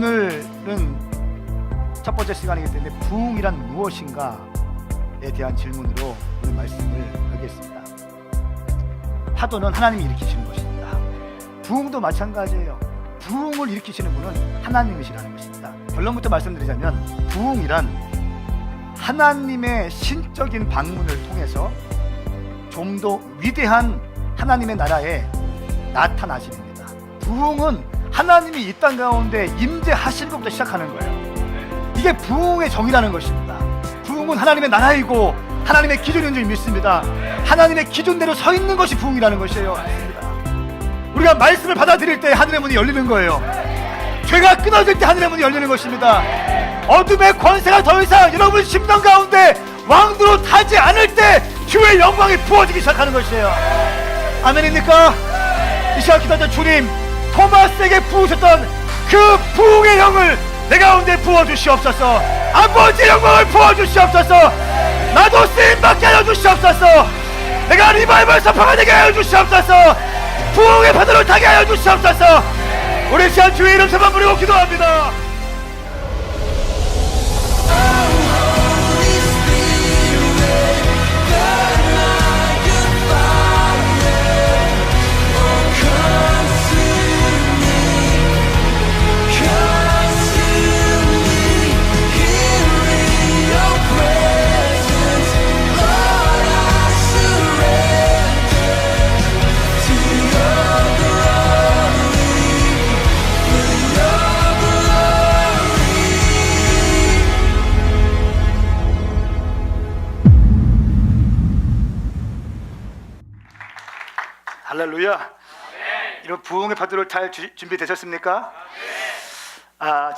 오늘은 첫 번째 시간이기 때문에 부흥이란 무엇인가에 대한 질문으로 오늘 말씀을 하겠습니다. 파도는 하나님이 일으키시는 것입니다. 부흥도 마찬가지예요. 부흥을 일으키시는 분은 하나님이시라는 것입니다. 결론부터 말씀드리자면 부흥이란 하나님의 신적인 방문을 통해서 좀 더 위대한 하나님의 나라에 나타나십니다. 부흥은 하나님이 이 땅 가운데 임재하시는 것부터 시작하는 거예요. 이게 부흥의 정의라는 것입니다. 부흥은 하나님의 나라이고 하나님의 기준인 줄 믿습니다. 하나님의 기준대로 서 있는 것이 부흥이라는 것이에요. 우리가 말씀을 받아들일 때 하늘의 문이 열리는 거예요. 죄가 끊어질 때 하늘의 문이 열리는 것입니다. 어둠의 권세가 더 이상 여러분 심령 가운데 왕도로 타지 않을 때 주의 영광이 부어지기 시작하는 것이에요. 아멘입니까? 이 시간 기도하자. 주님, 토마스에게 부으셨던 그 부흥의 영을 내 가운데 부어주시옵소서. 아버지의 영광을 부어주시옵소서. 나도 쓰임받게 하여 주시옵소서. 내가 리바이벌 선포가 되게 하여 주시옵소서. 부흥의 파도를 타게 하여 주시옵소서. 우리 시간 주의 이름 세번 부르고 기도합니다. 할렐루야. 이런 부흥의 파도를 탈 준비 되셨습니까?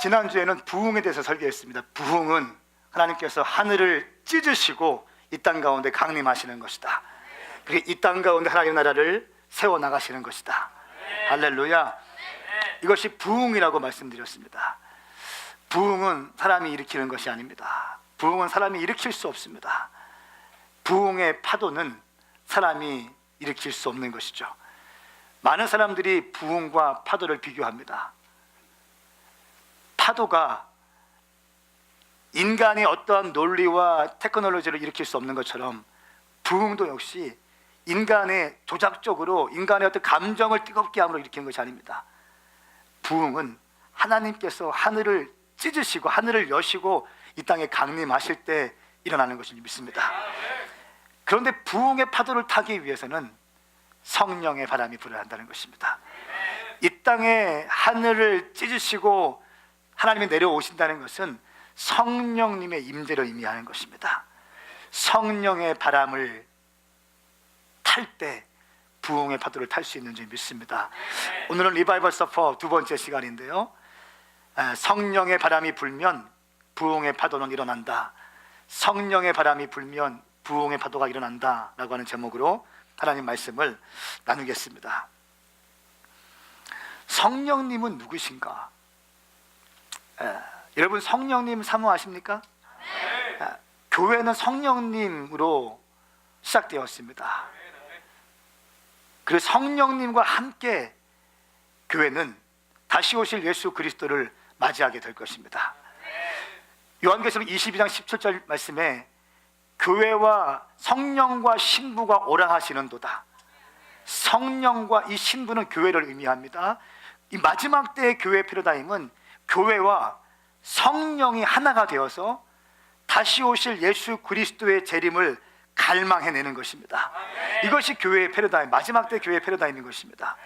지난주에는 부흥에 대해서 설교했습니다. 부흥은 하나님께서 하늘을 찢으시고 이 땅 가운데 강림하시는 것이다. 그리고 이 땅 가운데 하나님의 나라를 세워나가시는 것이다. 할렐루야. 이것이 부흥이라고 말씀드렸습니다. 부흥은 사람이 일으키는 것이 아닙니다. 부흥은 사람이 일으킬 수 없습니다. 부흥의 파도는 사람이 일으킬 수 없는 것이죠. 많은 사람들이 부흥과 파도를 비교합니다. 파도가 인간의 어떠한 논리와 테크놀로지를 일으킬 수 없는 것처럼 부흥도 역시 인간의 조작적으로 인간의 어떤 감정을 뜨겁게 함으로 일으키는 것이 아닙니다. 부흥은 하나님께서 하늘을 찢으시고 하늘을 여시고 이 땅에 강림하실 때 일어나는 것을 믿습니다. 그런데 부흥의 파도를 타기 위해서는 성령의 바람이 불어야 한다는 것입니다. 이 땅에 하늘을 찢으시고 하나님이 내려오신다는 것은 성령님의 임재를 의미하는 것입니다. 성령의 바람을 탈 때 부흥의 파도를 탈 수 있는 줄 믿습니다. 오늘은 리바이벌 서퍼 두 번째 시간인데요, 성령의 바람이 불면 부흥의 파도는 일어난다. 성령의 바람이 불면 부흥의 파도가 일어난다 라고 하는 제목으로 하나님 말씀을 나누겠습니다. 성령님은 누구신가? 여러분 성령님 사모하십니까? 교회는 성령님으로 시작되었습니다. 그리고 성령님과 함께 교회는 다시 오실 예수 그리스도를 맞이하게 될 것입니다. 요한계시록 22장 17절 말씀에 교회와 성령과 신부가 오라 하시는도다. 성령과 이 신부는 교회를 의미합니다. 이 마지막 때의 교회 패러다임은 교회와 성령이 하나가 되어서 다시 오실 예수 그리스도의 재림을 갈망해내는 것입니다. 이것이 교회의 패러다임, 마지막 때 교회의 패러다임인 것입니다.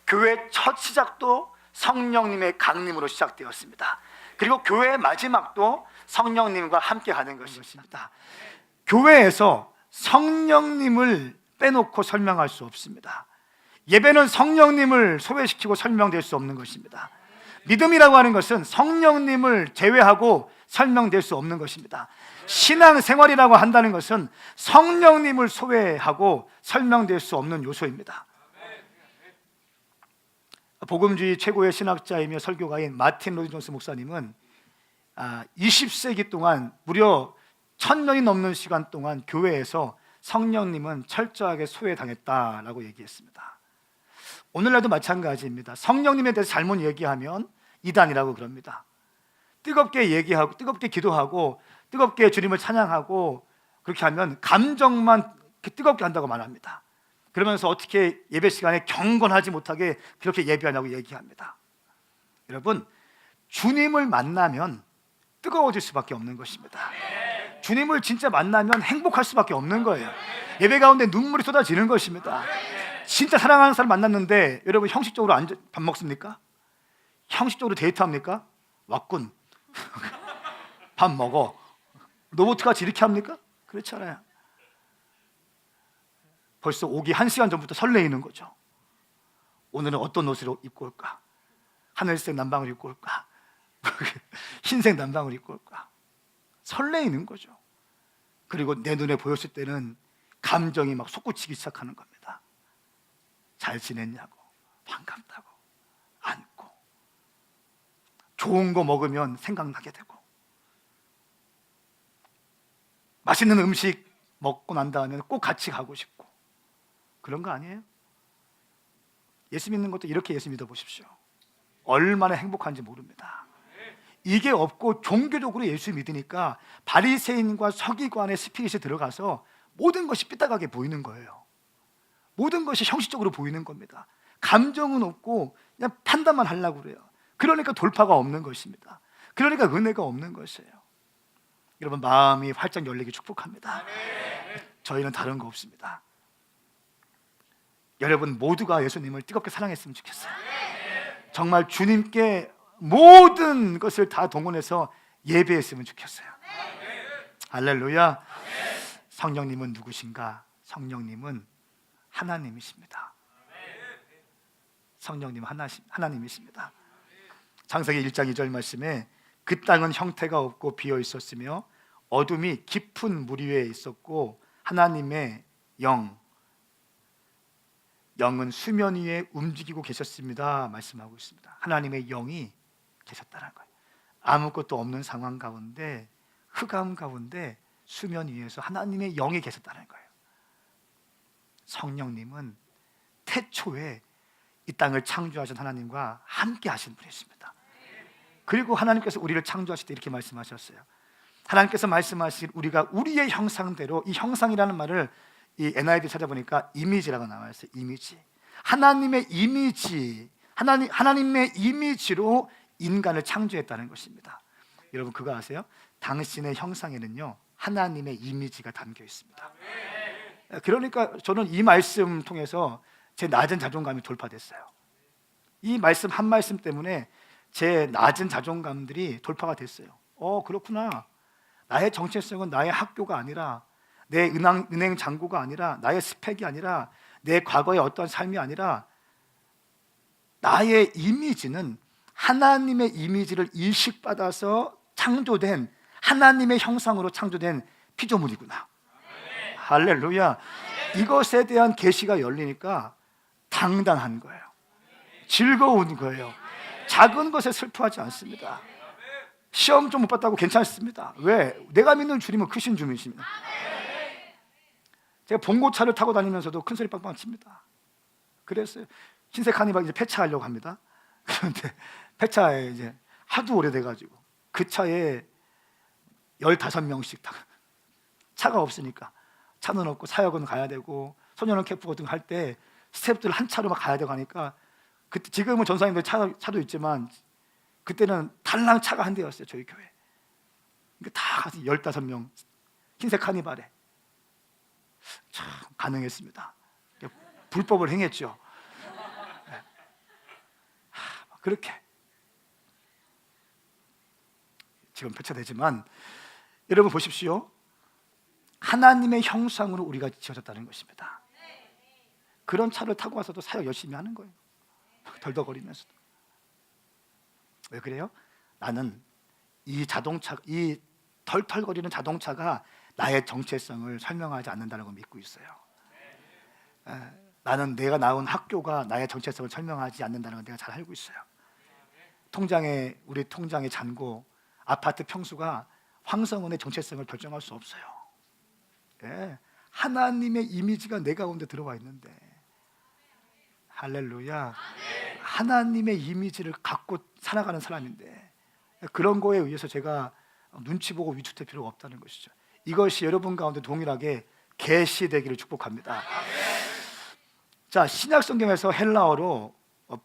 교회의 첫 시작도 성령님의 강림으로 시작되었습니다. 그리고 교회의 마지막도 성령님과 함께 가는 것입니다. 교회에서 성령님을 빼놓고 설명할 수 없습니다. 예배는 성령님을 소외시키고 설명될 수 없는 것입니다. 믿음이라고 하는 것은 성령님을 제외하고 설명될 수 없는 것입니다. 신앙생활이라고 한다는 것은 성령님을 소외하고 설명될 수 없는 요소입니다. 복음주의 최고의 신학자이며 설교가인 마틴 로이드 존스 목사님은 20세기 동안 무려 1000년이 넘는 시간 동안 교회에서 성령님은 철저하게 소외당했다라고 얘기했습니다. 오늘날도 마찬가지입니다. 성령님에 대해서 잘못 얘기하면 이단이라고 그럽니다. 뜨겁게 얘기하고 뜨겁게 기도하고 뜨겁게 주님을 찬양하고 그렇게 하면 감정만 뜨겁게 한다고 말합니다. 그러면서 어떻게 예배 시간에 경건하지 못하게 그렇게 예배하냐고 얘기합니다. 여러분, 주님을 만나면 뜨거워질 수밖에 없는 것입니다. 주님을 진짜 만나면 행복할 수밖에 없는 거예요. 예배 가운데 눈물이 쏟아지는 것입니다. 진짜 사랑하는 사람 만났는데 여러분 형식적으로 밥 먹습니까? 형식적으로 데이트합니까? 왔군. 밥 먹어. 로봇같이 이렇게 합니까? 그렇지 않아요. 벌써 오기 1시간 전부터 설레이는 거죠. 오늘은 어떤 옷을 입고 올까? 하늘색 남방을 입고 올까? 흰색 남방을 입고 올까? 설레이는 거죠. 그리고 내 눈에 보였을 때는 감정이 막 솟구치기 시작하는 겁니다. 잘 지냈냐고, 반갑다고, 안고, 좋은 거 먹으면 생각나게 되고, 맛있는 음식 먹고 난 다음에 꼭 같이 가고 싶고, 그런 거 아니에요? 예수 믿는 것도 이렇게 예수 믿어보십시오. 얼마나 행복한지 모릅니다. 이게 없고 종교적으로 예수 믿으니까 바리새인과 서기관의 스피릿이 들어가서 모든 것이 삐딱하게 보이는 거예요. 모든 것이 형식적으로 보이는 겁니다. 감정은 없고 그냥 판단만 하려고 그래요. 그러니까 돌파가 없는 것입니다. 그러니까 은혜가 없는 것이에요. 여러분, 마음이 활짝 열리기 축복합니다. 저희는 다른 거 없습니다. 여러분 모두가 예수님을 뜨겁게 사랑했으면 좋겠어요. 정말 주님께 모든 것을 다 동원해서 예배했으면 좋겠어요. 할렐루야. 성령님은 누구신가? 성령님은 하나님이십니다. 성령님은 하나님이십니다. 창세기 1장 2절 말씀에 그 땅은 형태가 없고 비어 있었으며 어둠이 깊은 물 위에 있었고 하나님의 영은 수면 위에 움직이고 계셨습니다 말씀하고 있습니다. 하나님의 영이 계셨다는 거예요. 아무것도 없는 상황 가운데, 흑암 가운데 수면 위에서 하나님의 영이 계셨다는 거예요. 성령님은 태초에 이 땅을 창조하신 하나님과 함께 하신 분이십니다. 그리고 하나님께서 우리를 창조하실 때 이렇게 말씀하셨어요. 하나님께서 말씀하신 우리가 우리의 형상대로, 이 형상이라는 말을 이 NIV 찾아보니까 이미지라고 나와 있어요. 이미지. 하나님의 이미지, 하나님의 이미지로 인간을 창조했다는 것입니다. 여러분 그거 아세요? 당신의 형상에는요 하나님의 이미지가 담겨 있습니다. 그러니까 저는 이 말씀 통해서 제 낮은 자존감이 돌파됐어요. 이 말씀 한 말씀 때문에 제 낮은 자존감들이 돌파가 됐어요. 그렇구나. 나의 정체성은 나의 학교가 아니라, 내 은행 잔고가 아니라, 나의 스펙이 아니라, 내 과거의 어떠한 삶이 아니라, 나의 이미지는 하나님의 이미지를 일식받아서 창조된, 하나님의 형상으로 창조된 피조물이구나. 할렐루야. 이것에 대한 계시가 열리니까 당당한 거예요. 즐거운 거예요. 작은 것에 슬퍼하지 않습니다. 시험 좀 못 봤다고 괜찮습니다. 왜? 내가 믿는 주님은 크신 주님이십니다. 제가 봉고차를 타고 다니면서도 큰 소리 빵빵 칩니다. 그랬어요. 흰색 카니발 이제 폐차하려고 합니다. 그런데 폐차에 이제 하도 오래돼가지고 그 차에 15명씩 다, 차가 없으니까 차는 없고 사역은 가야 되고 소년원 캠프 같은 거 할 때 스태프들 한 차로 막 가야 되고 하니까, 그때 지금은 전사님들 차도 있지만 그때는 달랑 차가 한 대였어요. 저희 교회. 그러니까 다 가서 15명 흰색 카니발에 참 가능했습니다. 불법을 행했죠. 그렇게 지금 폐차되지만 여러분 보십시오. 하나님의 형상으로 우리가 지어졌다는 것입니다. 그런 차를 타고 와서도 사역 열심히 하는 거예요. 덜덜거리면서도. 왜 그래요? 나는 이 털털거리는 자동차가 나의 정체성을 설명하지 않는다는 걸 믿고 있어요. 나는 내가 나온 학교가 나의 정체성을 설명하지 않는다는 걸 내가 잘 알고 있어요. 우리 통장의 잔고, 아파트 평수가 황성은의 정체성을 결정할 수 없어요. 하나님의 이미지가 내 가운데 들어와 있는데, 할렐루야. 하나님의 이미지를 갖고 살아가는 사람인데 그런 거에 의해서 제가 눈치 보고 위축될 필요가 없다는 것이죠. 이것이 여러분 가운데 동일하게 계시되기를 축복합니다. 자, 신약 성경에서 헬라어로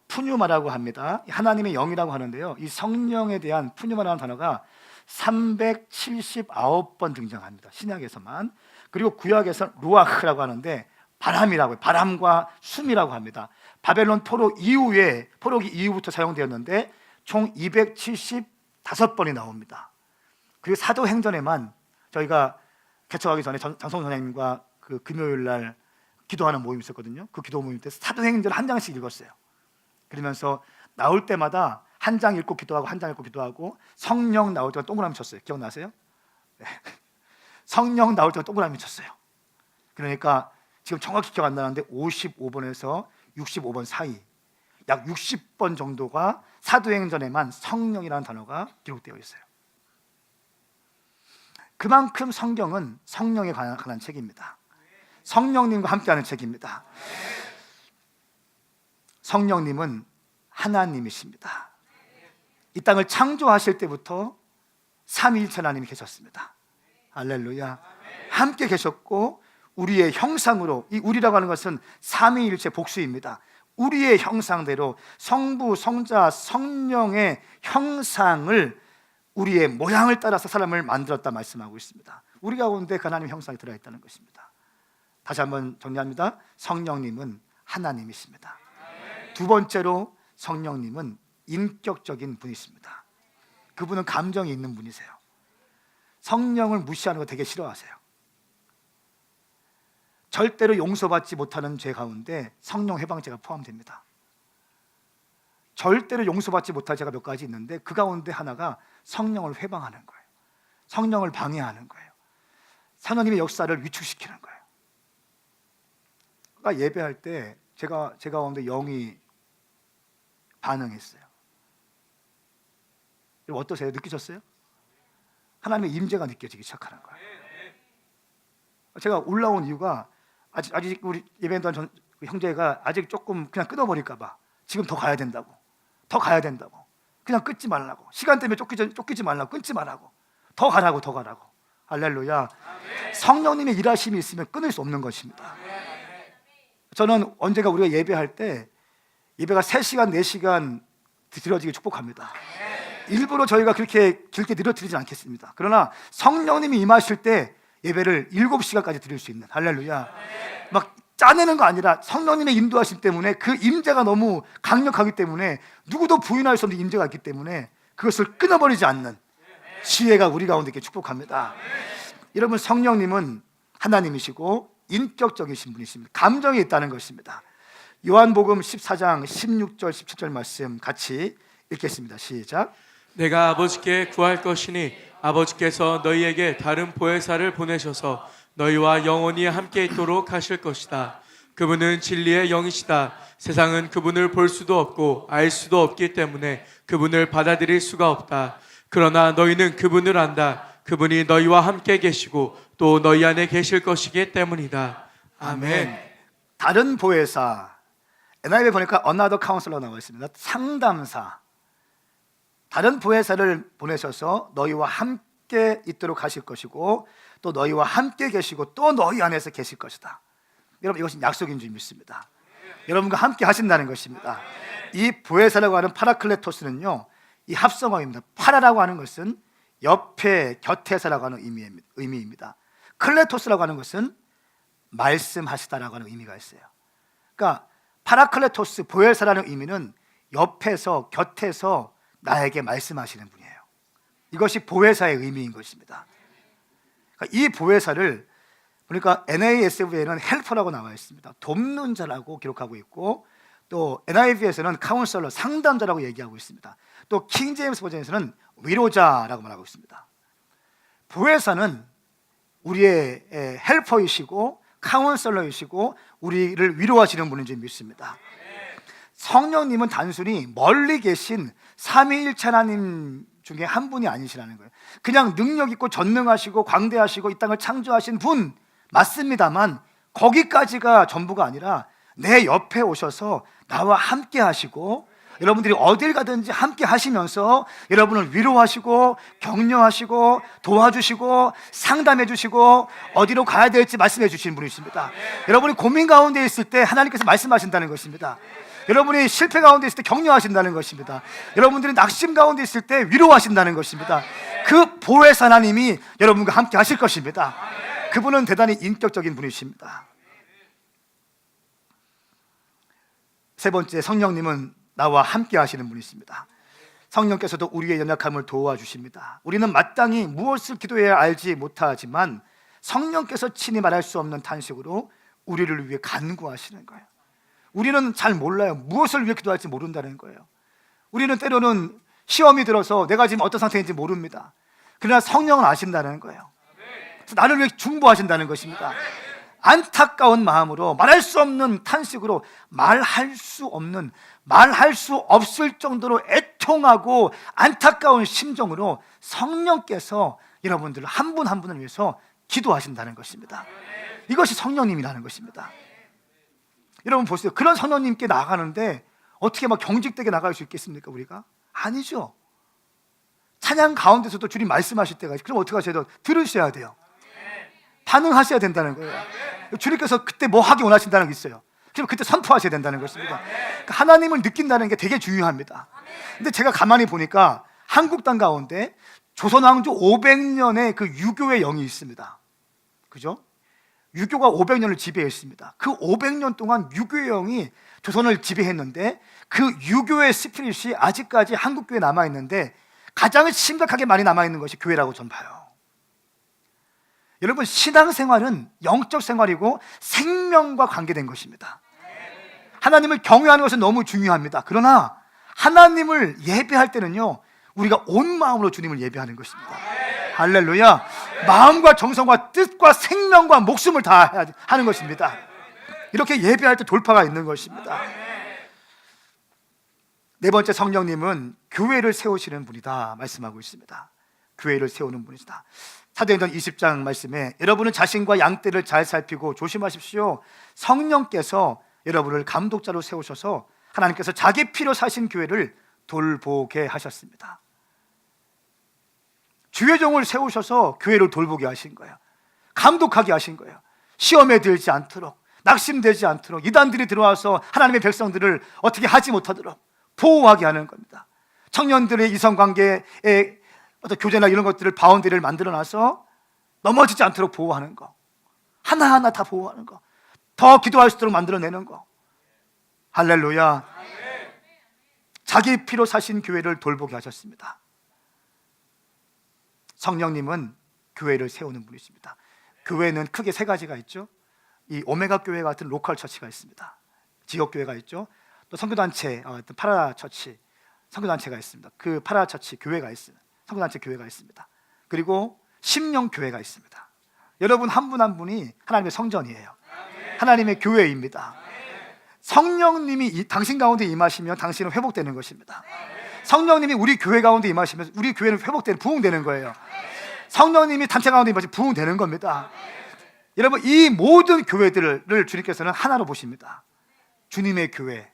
푸뉴마라고 합니다. 하나님의 영이라고 하는데요, 이 성령에 대한 푸뉴마라는 단어가 379번 등장합니다, 신약에서만. 그리고 구약에서 루아흐라고 하는데 바람이라고 해요. 바람과 숨이라고 합니다. 바벨론 포로기 이후부터 사용되었는데 총 275번이 나옵니다. 그리고 사도행전에만 저희가 개척하기 전에 장성 선생님과 그 금요일 날 기도하는 모임이 있었거든요. 그 기도 모임 때 사도행전 한 장씩 읽었어요. 그러면서 나올 때마다 한 장 읽고 기도하고 한 장 읽고 기도하고, 성령 나올 때마다 동그라미 쳤어요. 기억나세요? 네. 성령 나올 때마다 동그라미 쳤어요. 그러니까 지금 정확히 기억 안 나는데 55번에서 65번 사이 약 60번 정도가 사도행전에만 성령이라는 단어가 기록되어 있어요. 그만큼 성경은 성령에 관한 책입니다. 성령님과 함께하는 책입니다. 성령님은 하나님이십니다. 이 땅을 창조하실 때부터 삼위일체 하나님이 계셨습니다. 할렐루야. 함께 계셨고 우리의 형상으로, 이 우리라고 하는 것은 삼위일체 복수입니다. 우리의 형상대로 성부, 성자, 성령의 형상을, 우리의 모양을 따라서 사람을 만들었다 말씀하고 있습니다. 우리 가운데 그 하나님의 형상이 들어있다는 것입니다. 다시 한번 정리합니다. 성령님은 하나님이십니다. 두 번째로 성령님은 인격적인 분이십니다. 그분은 감정이 있는 분이세요. 성령을 무시하는 거 되게 싫어하세요. 절대로 용서받지 못하는 죄 가운데 성령 회방죄가 포함됩니다. 절대로 용서받지 못할 죄가 몇 가지 있는데 그 가운데 하나가 성령을 회방하는 거예요. 성령을 방해하는 거예요. 하나님의 역사를 위축시키는 거예요. 그러니까 예배할 때 제가 가운데 영이 반응했어요. 여러분 어떠세요? 느끼셨어요? 하나님의 임재가 느껴지기 시작하는 거예요. 제가 올라온 이유가 아직 우리 예배단 형제가 아직 조금 그냥 끊어버릴까 봐 지금 더 가야 된다고, 그냥 끊지 말라고, 시간 때문에 쫓기지 말라고, 끊지 말라고, 더 가라고. 할렐루야. 성령님의 일하심이 있으면 끊을 수 없는 것입니다. 저는 언제가 우리가 예배할 때 예배가 3시간 4시간 드려지기 축복합니다. 일부러 저희가 그렇게 길게 늘어뜨리지 않겠습니다. 그러나 성령님이 임하실 때 예배를 7시간까지 드릴 수 있는, 할렐루야. 막 짜내는 거 아니라 성령님의 인도하심 때문에, 그 임재가 너무 강력하기 때문에, 누구도 부인할 수 없는 임재가 있기 때문에 그것을 끊어버리지 않는 지혜가 우리 가운데 있게 축복합니다. 여러분, 성령님은 하나님이시고 인격적이신 분이십니다. 감정이 있다는 것입니다. 요한복음 14장 16절 17절 말씀 같이 읽겠습니다. 시작. 내가 아버지께 구할 것이니 아버지께서 너희에게 다른 보혜사를 보내셔서 너희와 영원히 함께 있도록 하실 것이다. 그분은 진리의 영이시다. 세상은 그분을 볼 수도 없고 알 수도 없기 때문에 그분을 받아들일 수가 없다. 그러나 너희는 그분을 안다. 그분이 너희와 함께 계시고 또 너희 안에 계실 것이기 때문이다. 아멘. 다른 보혜사, NIV에 보니까 another counselor 나와 있습니다. 상담사. 다른 보혜사를 보내셔서 너희와 함께 있도록 하실 것이고 또 너희와 함께 계시고 또 너희 안에서 계실 것이다. 여러분, 이것은 약속인 줄 믿습니다. 여러분과 함께 하신다는 것입니다. 이 보혜사라고 하는 파라클레토스는요, 이 합성어입니다. 파라라고 하는 것은 옆에, 곁에서라고 하는 의미입니다. 클레토스라고 하는 것은 말씀하시다라고 하는 의미가 있어요. 그러니까 파라클레토스, 보혜사라는 의미는 옆에서, 곁에서 나에게 말씀하시는 분이에요. 이것이 보혜사의 의미인 것입니다. 그러니까 이 보혜사를 보니까 NASV에는 헬퍼라고 나와 있습니다. 돕는 자라고 기록하고 있고, 또 NIV에서는 카운셀러, 상담자라고 얘기하고 있습니다. 또 킹제임스 버전에서는 위로자라고 말하고 있습니다. 보혜사는 우리의 헬퍼이시고 카운셀러이시고 우리를 위로하시는 분인 줄 믿습니다. 성령님은 단순히 멀리 계신 삼위일체 하나님 중에 한 분이 아니시라는 거예요. 그냥 능력 있고 전능하시고 광대하시고 이 땅을 창조하신 분 맞습니다만, 거기까지가 전부가 아니라 내 옆에 오셔서 나와 함께 하시고 여러분들이 어딜 가든지 함께 하시면서 여러분을 위로하시고 격려하시고 도와주시고 상담해 주시고 어디로 가야 될지 말씀해 주시는 분이십니다. 여러분이 고민 가운데 있을 때 하나님께서 말씀하신다는 것입니다. 여러분이 실패 가운데 있을 때 격려하신다는 것입니다. 여러분들이 낙심 가운데 있을 때 위로하신다는 것입니다. 그 보혜사 하나님이 여러분과 함께 하실 것입니다. 그분은 대단히 인격적인 분이십니다. 세 번째, 성령님은 나와 함께 하시는 분이십니다. 성령께서도 우리의 연약함을 도와주십니다. 우리는 마땅히 무엇을 기도해야 알지 못하지만 성령께서 친히 말할 수 없는 탄식으로 우리를 위해 간구하시는 거예요. 우리는 잘 몰라요. 무엇을 위해 기도할지 모른다는 거예요. 우리는 때로는 시험이 들어서 내가 지금 어떤 상태인지 모릅니다. 그러나 성령은 아신다는 거예요. 그래서 나를 위해 중보하신다는 것입니다. 안타까운 마음으로 말할 수 없는 탄식으로 말할 수 없을 정도로 애통하고 안타까운 심정으로 성령께서 여러분들 한 분 한 분을 위해서 기도하신다는 것입니다. 이것이 성령님이라는 것입니다. 여러분 보세요. 그런 성령님께 나가는데 어떻게 막 경직되게 나갈 수 있겠습니까? 우리가? 아니죠. 찬양 가운데서도 주님 말씀하실 때가 있어요. 그럼 어떻게 하셔야 돼요? 들으셔야 돼요. 반응하셔야 된다는 거예요. 주님께서 그때 뭐 하기 원하신다는 게 있어요. 그럼 그때 선포하셔야 된다는 것입니다. 그러니까 하나님을 느낀다는 게 되게 중요합니다. 근데 제가 가만히 보니까 한국 땅 가운데 조선왕조 500년의 그 유교의 영이 있습니다. 그죠? 유교가 500년을 지배했습니다. 그 500년 동안 유교의 영이 조선을 지배했는데 그 유교의 스피릿이 아직까지 한국교회에 남아있는데 가장 심각하게 많이 남아있는 것이 교회라고 저는 봐요. 여러분, 신앙생활은 영적 생활이고 생명과 관계된 것입니다. 하나님을 경외하는 것은 너무 중요합니다. 그러나 하나님을 예배할 때는요, 우리가 온 마음으로 주님을 예배하는 것입니다. 할렐루야. 마음과 정성과 뜻과 생명과 목숨을 다해야 하는 것입니다. 이렇게 예배할 때 돌파가 있는 것입니다. 네 번째, 성령님은 교회를 세우시는 분이다 말씀하고 있습니다. 교회를 세우는 분이다. 사도행전 20장 말씀에 여러분은 자신과 양떼를 잘 살피고 조심하십시오. 성령께서 여러분을 감독자로 세우셔서 하나님께서 자기 피로 사신 교회를 돌보게 하셨습니다. 주의 종을 세우셔서 교회를 돌보게 하신 거예요. 감독하게 하신 거예요. 시험에 들지 않도록, 낙심되지 않도록, 이단들이 들어와서 하나님의 백성들을 어떻게 하지 못하도록 보호하게 하는 겁니다. 청년들의 이성관계에 어떤 교제나 이런 것들을 바운드리를 만들어놔서 넘어지지 않도록 보호하는 거, 하나하나 다 보호하는 거, 더 기도할 수 있도록 만들어내는 거. 할렐루야. 자기 피로 사신 교회를 돌보게 하셨습니다. 성령님은 교회를 세우는 분이십니다. 교회는 크게 세 가지가 있죠. 이 오메가 교회 같은 로컬 처치가 있습니다. 지역 교회가 있죠. 또 선교단체, 파라처치 선교단체가 있습니다. 그 파라처치 교회가 있습니다. 선교단체 교회가 있습니다. 그리고 심령교회가 있습니다. 여러분 한 분 한 분이 하나님의 성전이에요. 하나님의 교회입니다. 성령님이 당신 가운데 임하시면 당신은 회복되는 것입니다. 성령님이 우리 교회 가운데 임하시면 우리 교회는 회복되는, 부흥되는 거예요. 성령님이 단체 가운데 임하시면 부흥되는 겁니다. 여러분, 이 모든 교회들을 주님께서는 하나로 보십니다. 주님의 교회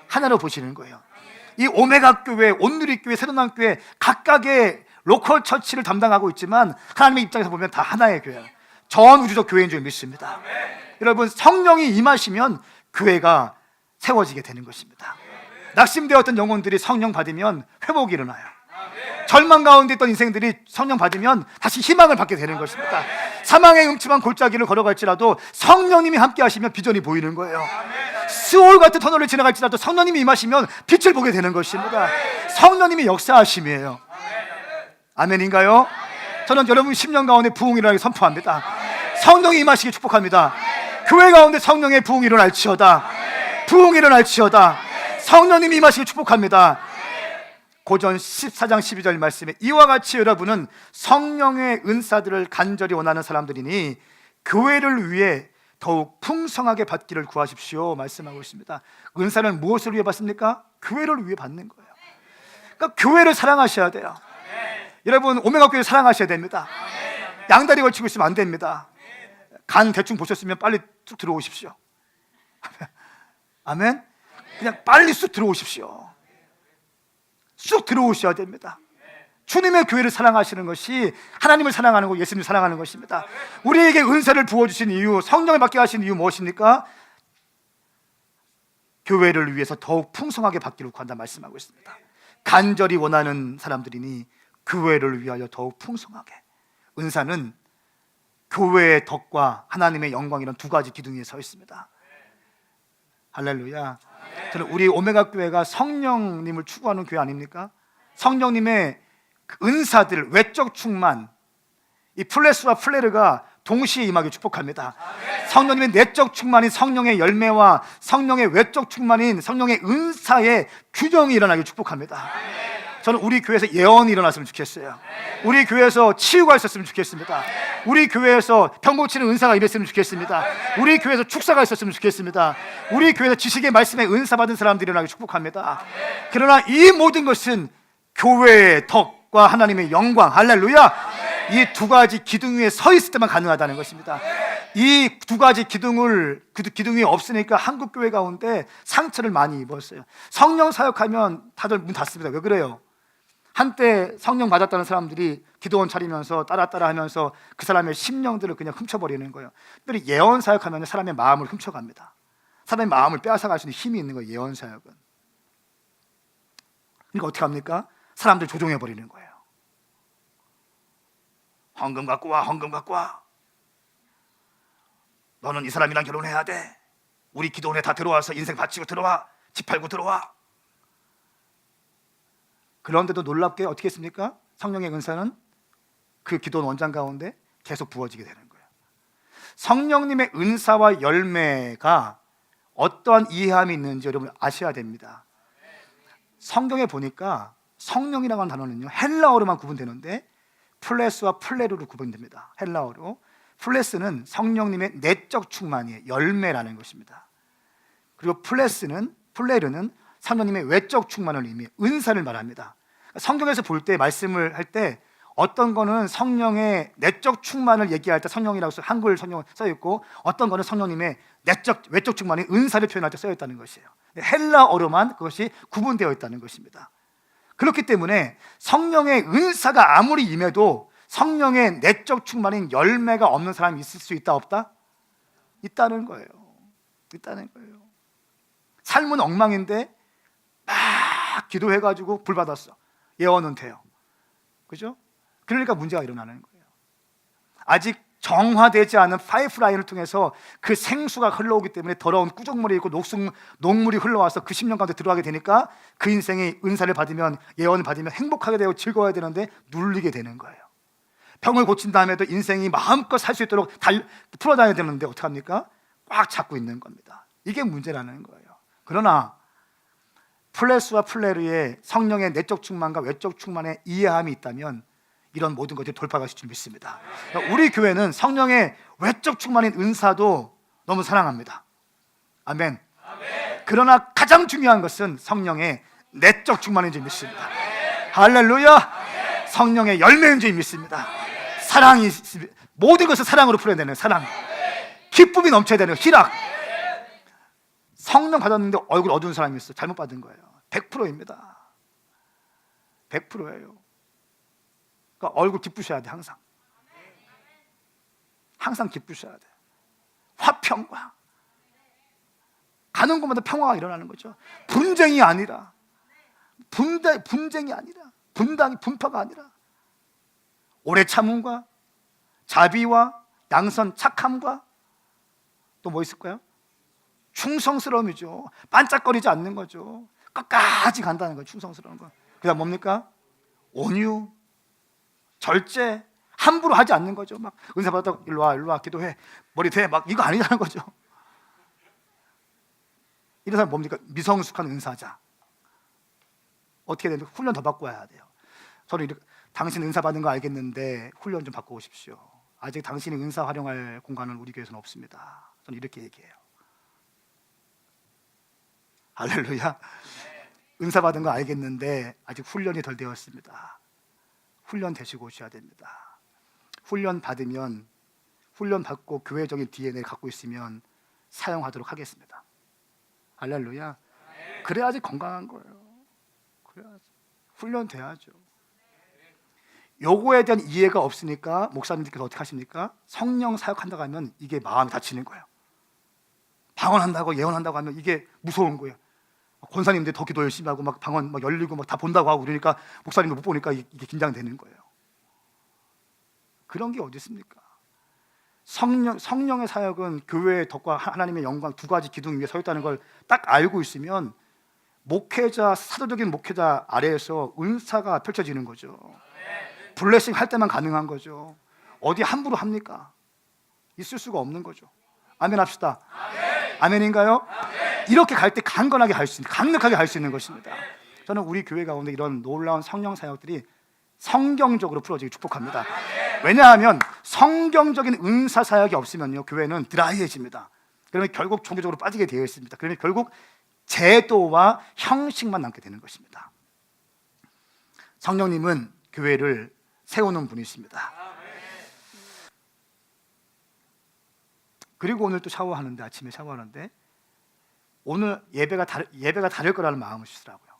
하나로 보시는 거예요. 이 오메가 교회, 온누리 교회, 새로난 교회 각각의 로컬 처치를 담당하고 있지만 하나님의 입장에서 보면 다 하나의 교회예요. 전 우주적 교회인 줄 믿습니다. 여러분, 성령이 임하시면 교회가 세워지게 되는 것입니다. 낙심되었던 영혼들이 성령 받으면 회복이 일어나요. 절망 가운데 있던 인생들이 성령 받으면 다시 희망을 받게 되는 것입니다. 사망의 음침한 골짜기를 걸어갈지라도 성령님이 함께 하시면 비전이 보이는 거예요. 스올 같은 터널을 지나갈지라도 성령님이 임하시면 빛을 보게 되는 것입니다. 성령님이 역사하심이에요. 아멘인가요? 저는 여러분 10년 가운데 부흥이 일어나게 선포합니다. 성령이 임하시기 축복합니다. 교회 가운데 성령의 부흥이 일어날지어다. 부흥이 일어날지어다. 성령님이 임하시기 축복합니다. 고전 14장 12절 말씀에 이와 같이 여러분은 성령의 은사들을 간절히 원하는 사람들이니 교회를 위해 더욱 풍성하게 받기를 구하십시오 말씀하고 있습니다. 은사는 무엇을 위해 받습니까? 교회를 위해 받는 거예요. 그러니까 교회를 사랑하셔야 돼요. 여러분, 오메가 교회 사랑하셔야 됩니다. 양다리 걸치고 있으면 안 됩니다. 간 대충 보셨으면 빨리 쑥 들어오십시오. 아멘? 그냥 빨리 쑥 들어오십시오. 쑥 들어오셔야 됩니다. 주님의 교회를 사랑하시는 것이 하나님을 사랑하는 거, 예수님을 사랑하는 것입니다. 우리에게 은사를 부어주신 이유, 성령을 받게 하신 이유 무엇입니까? 교회를 위해서 더욱 풍성하게 받기를 구한다 말씀하고 있습니다. 간절히 원하는 사람들이니 교회를 위하여 더욱 풍성하게. 은사는 교회의 덕과 하나님의 영광, 이런 두 가지 기둥 위에 서 있습니다. 할렐루야. 저는 우리 오메가 교회가 성령님을 추구하는 교회 아닙니까? 성령님의 그 은사들, 외적 충만, 이 플레스와 플레르가 동시에 임하게 축복합니다. 성령님의 내적 충만인 성령의 열매와 성령의 외적 충만인 성령의 은사의 균형이 일어나길 축복합니다. 저는 우리 교회에서 예언이 일어났으면 좋겠어요. 우리 교회에서 치유가 있었으면 좋겠습니다. 우리 교회에서 병 고치는 은사가 일었으면 좋겠습니다. 우리 교회에서 축사가 있었으면 좋겠습니다. 우리 교회에서 지식의 말씀에 은사 받은 사람들이 일어나길 축복합니다. 그러나 이 모든 것은 교회의 덕과 하나님의 영광, 할렐루야, 이 두 가지 기둥 위에 서 있을 때만 가능하다는 것입니다. 이 두 가지 기둥을, 그 기둥이 없으니까 한국 교회 가운데 상처를 많이 입었어요. 성령 사역하면 다들 문 닫습니다. 왜 그래요? 한때 성령 받았다는 사람들이 기도원 차리면서 따라 하면서 그 사람의 심령들을 그냥 훔쳐버리는 거예요. 특별히 예언 사역하면 사람의 마음을 훔쳐갑니다. 사람의 마음을 빼앗아갈 수 있는 힘이 있는 거예요, 예언 사역은. 그러니까 어떻게 합니까? 사람들 조종해버리는 거예요. 헌금 갖고 와, 헌금 갖고 와. 너는 이 사람이랑 결혼해야 돼. 우리 기도원에 다 들어와서 인생 바치고 들어와. 집 팔고 들어와. 그런데도 놀랍게 어떻게 했습니까? 성령의 은사는 그 기도원 원장 가운데 계속 부어지게 되는 거예요. 성령님의 은사와 열매가 어떠한 이해함이 있는지 여러분 아셔야 됩니다. 성경에 보니까 성령이라고 하는 단어는요, 헬라어로만 구분되는데 플레스와 플레르로 구분됩니다. 헬라어로. 플레스는 성령님의 내적 충만이에요. 열매라는 것입니다. 그리고 플레르는 성령님의 외적 충만을 의미해 은사를 말합니다. 성경에서 볼 때, 말씀을 할 때 어떤 거는 성령의 내적 충만을 얘기할 때 성령이라고 한글 성경 써 있고, 어떤 거는 성령님의 외적 충만인 은사를 표현할 때 써 있다는 것이에요. 헬라어로만 그것이 구분되어 있다는 것입니다. 그렇기 때문에 성령의 은사가 아무리 임해도 성령의 내적 충만인 열매가 없는 사람이 있을 수 있다, 없다? 있다는 거예요. 있다는 거예요. 삶은 엉망인데 막 기도해가지고 불 받았어. 예언은 돼요. 그죠? 그러니까 문제가 일어나는 거예요. 아직 정화되지 않은 파이프라인을 통해서 그 생수가 흘러오기 때문에 더러운 꾸정물이 있고 녹물이 흘러와서 그 10년 가운데 들어가게 되니까 그 인생이 은사를 받으면, 예언을 받으면 행복하게 되고 즐거워야 되는데 눌리게 되는 거예요. 병을 고친 다음에도 인생이 마음껏 살 수 있도록 풀어다녀야 되는데 어떡합니까? 꽉 잡고 있는 겁니다. 이게 문제라는 거예요. 그러나 플레스와 플레르의 성령의 내적 충만과 외적 충만의 이해함이 있다면 이런 모든 것들이 돌파가 될 줄 믿습니다. 우리 교회는 성령의 외적 충만인 은사도 너무 사랑합니다. 아멘. 그러나 가장 중요한 것은 성령의 내적 충만인 줄 믿습니다. 할렐루야. 성령의 열매인 줄 믿습니다. 사랑이, 모든 것을 사랑으로 풀어내는 사랑, 기쁨이 넘쳐야 되는 희락. 성령 받았는데 얼굴 어두운 사람이 있어. 잘못 받은 거예요. 100%입니다. 100%예요. 그러니까 얼굴 기쁘셔야 돼. 항상 기쁘셔야 돼. 화평과 가는 곳마다 평화가 일어나는 거죠. 분쟁이 아니라, 분쟁이 아니라, 분파가 아니라 오래 참음과 자비와 양선, 착함과 또 뭐 있을까요? 충성스러움이죠. 반짝거리지 않는 거죠. 끝까지 간다는 거예요. 충성스러운 거. 그다음 뭡니까? 온유, 절제, 함부로 하지 않는 거죠. 막 은사 받았다고 일로 와 기도해, 머리 대, 막 이거 아니라는 거죠. 이런 사람 뭡니까? 미성숙한 은사자. 어떻게 됩니까? 훈련 더 받고 와야 돼요. 저는 이렇게, 당신 은사 받은 거 알겠는데 훈련 좀 받고 오십시오. 아직 당신이 은사 활용할 공간은 우리 교회에서는 없습니다. 저는 이렇게 얘기해요. 할렐루야. 은사 받은 거 알겠는데 아직 훈련이 덜 되었습니다. 훈련 되시고 오셔야 됩니다. 훈련 받으면, 훈련 받고 교회적인 DNA를 갖고 있으면 사용하도록 하겠습니다. 할렐루야. 그래야지 건강한 거예요. 그래야지. 훈련돼야죠. 요거에 대한 이해가 없으니까 목사님들께서 어떻게 하십니까? 성령 사역한다고 하면 이게 마음이 다치는 거예요. 방언한다고 예언한다고 하면 이게 무서운 거예요. 권사님들 더 기도 열심히 하고 막 방언 막 열리고 막 다 본다고 하고 그러니까 목사님도 못 보니까 이게 긴장되는 거예요. 그런 게 어디 있습니까? 성령의 사역은 교회의 덕과 하나님의 영광 두 가지 기둥 위에 서 있다는 걸 딱 알고 있으면 목회자, 사도적인 목회자 아래에서 은사가 펼쳐지는 거죠. 블레싱 할 때만 가능한 거죠. 어디 함부로 합니까? 있을 수가 없는 거죠. 아멘 합시다. 아멘인가요? 이렇게 갈 때 강건하게 갈 수 있는, 강력하게 갈 수 있는 것입니다. 저는 우리 교회 가운데 이런 놀라운 성령 사역들이 성경적으로 풀어지기 축복합니다. 왜냐하면 성경적인 은사 사역이 없으면요, 교회는 드라이해집니다. 그러면 결국 종교적으로 빠지게 되어 있습니다. 그러면 결국 제도와 형식만 남게 되는 것입니다. 성령님은 교회를 세우는 분이십니다. 그리고 오늘 또 샤워하는데, 아침에 샤워하는데 오늘 예배가 다를 거라는 마음을 주시더라고요.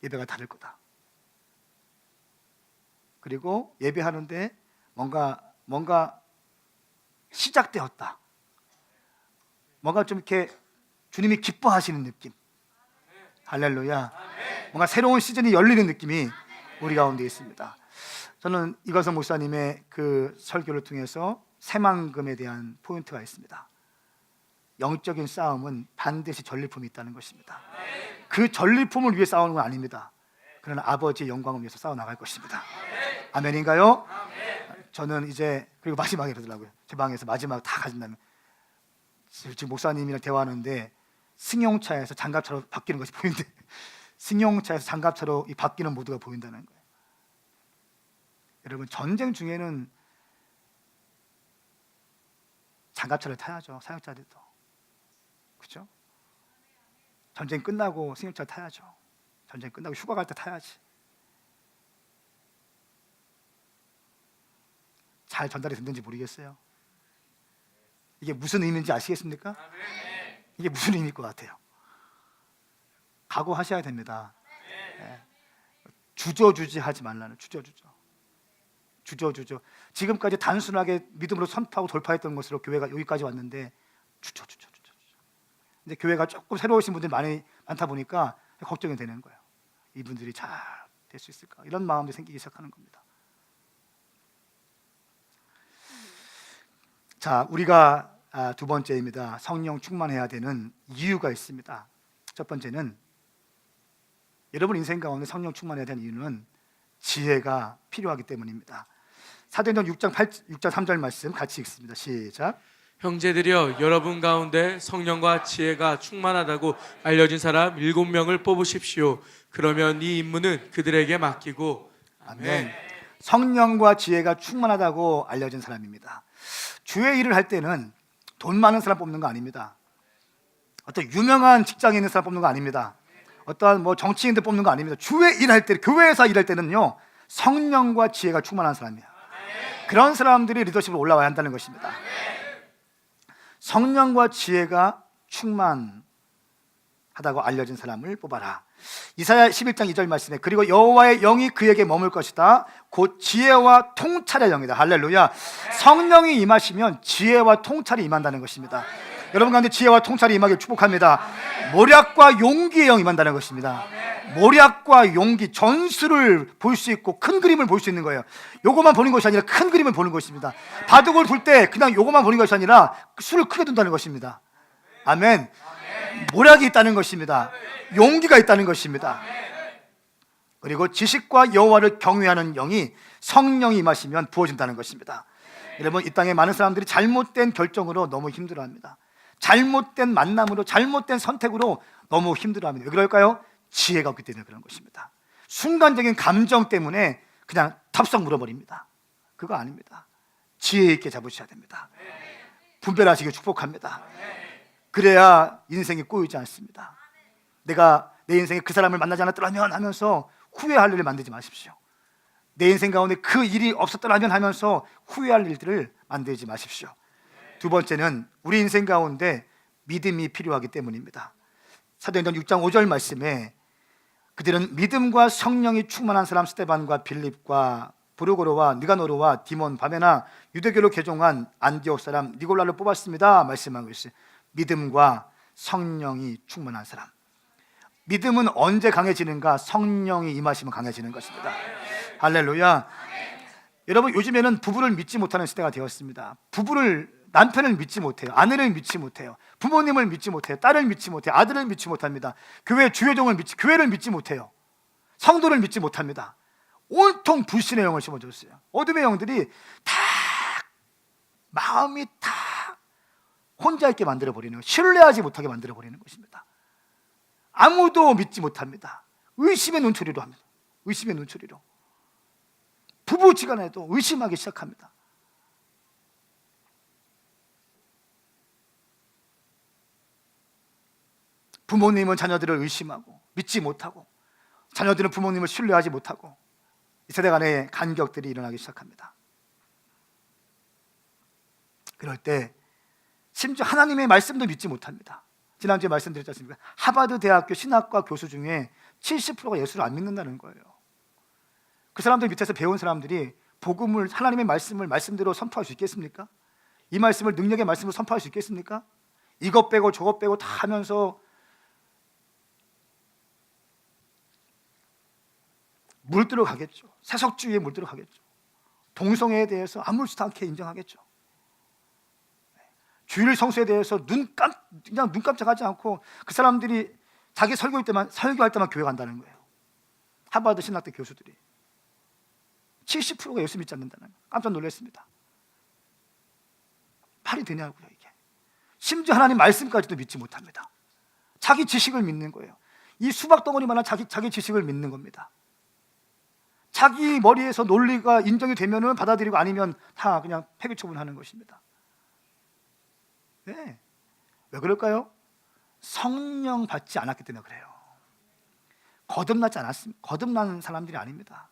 예배가 다를 거다. 그리고 예배하는데 뭔가 시작되었다. 뭔가 좀 이렇게 주님이 기뻐하시는 느낌. 할렐루야. 뭔가 새로운 시즌이 열리는 느낌이 우리 가운데 있습니다. 저는 이광석 목사님의 그 설교를 통해서 새만금에 대한 포인트가 있습니다. 영적인 싸움은 반드시 전리품이 있다는 것입니다. 그 전리품을 위해 싸우는 건 아닙니다. 그러나 아버지의 영광을 위해서 싸워나갈 것입니다. 아멘인가요? 저는 이제, 그리고 마지막에 그러더라고요. 제 방에서 마지막 다 가진다면, 지금 목사님이랑 대화하는데 승용차에서 장갑차로 바뀌는 것이 보이는데 승용차에서 장갑차로 이 바뀌는 모드가 보인다는 거예요. 여러분, 전쟁 중에는 장갑차를 타야죠. 사역자들도. 그렇죠? 전쟁 끝나고 승용차 타야죠. 전쟁 끝나고 휴가 갈 때 타야지. 잘 전달이 됐는지 모르겠어요. 이게 무슨 의미인지 아시겠습니까? 이게 무슨 의미일 것 같아요? 각오하셔야 됩니다. 주저주저하지 말라는, 주저주저. 지금까지 단순하게 믿음으로 선포하고 돌파했던 것으로 교회가 여기까지 왔는데 주저. 근데 교회가 조금 새로우신 분들이 많다 보니까 걱정이 되는 거예요. 이분들이 잘 될 수 있을까? 이런 마음도 생기기 시작하는 겁니다. 자, 우리가 두 번째입니다. 성령 충만해야 되는 이유가 있습니다. 첫 번째는, 여러분 인생 가운데 성령 충만해야 되는 이유는 지혜가 필요하기 때문입니다. 사도행전 6장 3절 말씀 같이 읽습니다. 시작. 형제들이여, 여러분 가운데 성령과 지혜가 충만하다고 알려진 사람 7명을 뽑으십시오. 그러면 이 임무는 그들에게 맡기고. 아멘. 성령과 지혜가 충만하다고 알려진 사람입니다. 주의 일을 할 때는 돈 많은 사람 뽑는 거 아닙니다. 어떤 유명한 직장에 있는 사람 뽑는 거 아닙니다. 어떠한 정치인들 뽑는 거 아닙니다. 주의 일할 때, 교회에서 일할 때는요, 성령과 지혜가 충만한 사람이에요. 그런 사람들이 리더십으로 올라와야 한다는 것입니다. 성령과 지혜가 충만하다고 알려진 사람을 뽑아라. 이사야 11장 2절 말씀에, 그리고 여호와의 영이 그에게 머물 것이다. 곧 지혜와 통찰의 영이다. 할렐루야. 성령이 임하시면 지혜와 통찰이 임한다는 것입니다. 여러분 가운데 지혜와 통찰이 임하길 축복합니다. 모략과 용기의 영이 임한다는 것입니다. 모략과 용기, 전술을 볼 수 있고 큰 그림을 볼 수 있는 거예요. 요거만 보는 것이 아니라 큰 그림을 보는 것입니다. 바둑을 둘 때 그냥 요거만 보는 것이 아니라 수를 크게 둔다는 것입니다. 아멘. 모략이 있다는 것입니다. 용기가 있다는 것입니다. 그리고 지식과 여호와를 경외하는 영이, 성령이 임하시면 부어진다는 것입니다. 여러분, 이 땅에 많은 사람들이 잘못된 결정으로 너무 힘들어합니다. 잘못된 만남으로, 잘못된 선택으로 너무 힘들어합니다. 왜 그럴까요? 지혜가 없기 때문에 그런 것입니다. 순간적인 감정 때문에 그냥 탑석 물어버립니다. 그거 아닙니다. 지혜 있게 잡으셔야 됩니다. 분별하시길 축복합니다. 그래야 인생이 꼬이지 않습니다. 내가 내 인생에 그 사람을 만나지 않았더라면 하면서 후회할 일을 만들지 마십시오. 내 인생 가운데 그 일이 없었더라면 하면서 후회할 일들을 만들지 마십시오. 두 번째는 우리 인생 가운데 믿음이 필요하기 때문입니다. 사도행전 6장 5절 말씀에 그들은 믿음과 성령이 충만한 사람 스데반과 빌립과 브루고로와 니가노르와 디몬 바메나 유대교로 개종한 안디옥 사람 니골라를 뽑았습니다 말씀하고 있어요. 믿음과 성령이 충만한 사람. 믿음은 언제 강해지는가? 성령이 임하시면 강해지는 것입니다. 할렐루야. 여러분, 요즘에는 부부를 믿지 못하는 시대가 되었습니다. 남편을 믿지 못해요. 아내를 믿지 못해요. 부모님을 믿지 못해요. 딸을 믿지 못해요. 아들을 믿지 못합니다. 교회를 믿지 못해요. 성도를 믿지 못합니다. 온통 불신의 영을 심어줬어요. 어둠의 영들이 다 마음이 다 혼자 있게 만들어버리는, 신뢰하지 못하게 만들어버리는 것입니다. 아무도 믿지 못합니다. 의심의 눈초리로 합니다. 의심의 눈초리로. 부부지간에도 의심하기 시작합니다. 부모님은 자녀들을 의심하고 믿지 못하고, 자녀들은 부모님을 신뢰하지 못하고, 이 세대 간의 간격들이 일어나기 시작합니다. 그럴 때 심지어 하나님의 말씀도 믿지 못합니다. 지난주에 말씀드렸지 않습니까? 하버드 대학교 신학과 교수 중에 70%가 예수를 안 믿는다는 거예요. 그 사람들 밑에서 배운 사람들이 복음을, 하나님의 말씀을 말씀대로 선포할 수 있겠습니까? 이 말씀을, 능력의 말씀을 선포할 수 있겠습니까? 이것 빼고 저것 빼고 다 하면서 물들어 가겠죠. 세속주의에 물들어 가겠죠. 동성애에 대해서 아무렇지도 않게 인정하겠죠. 주일 성수에 대해서 그냥 눈 깜짝하지 않고 그 사람들이 자기 설교할 때만 교회 간다는 거예요. 하버드 신학대 교수들이 70%가 예수 믿지 않는다는 거예요. 깜짝 놀랐습니다. 말이 되냐고요, 이게. 심지어 하나님 말씀까지도 믿지 못합니다. 자기 지식을 믿는 거예요. 이 수박 덩어리만한 자기 지식을 믿는 겁니다. 자기 머리에서 논리가 인정이 되면은 받아들이고, 아니면 다 그냥 폐기 처분하는 것입니다. 네. 왜 그럴까요? 성령 받지 않았기 때문에 그래요. 거듭나지 않았습니다. 거듭난 사람들이 아닙니다.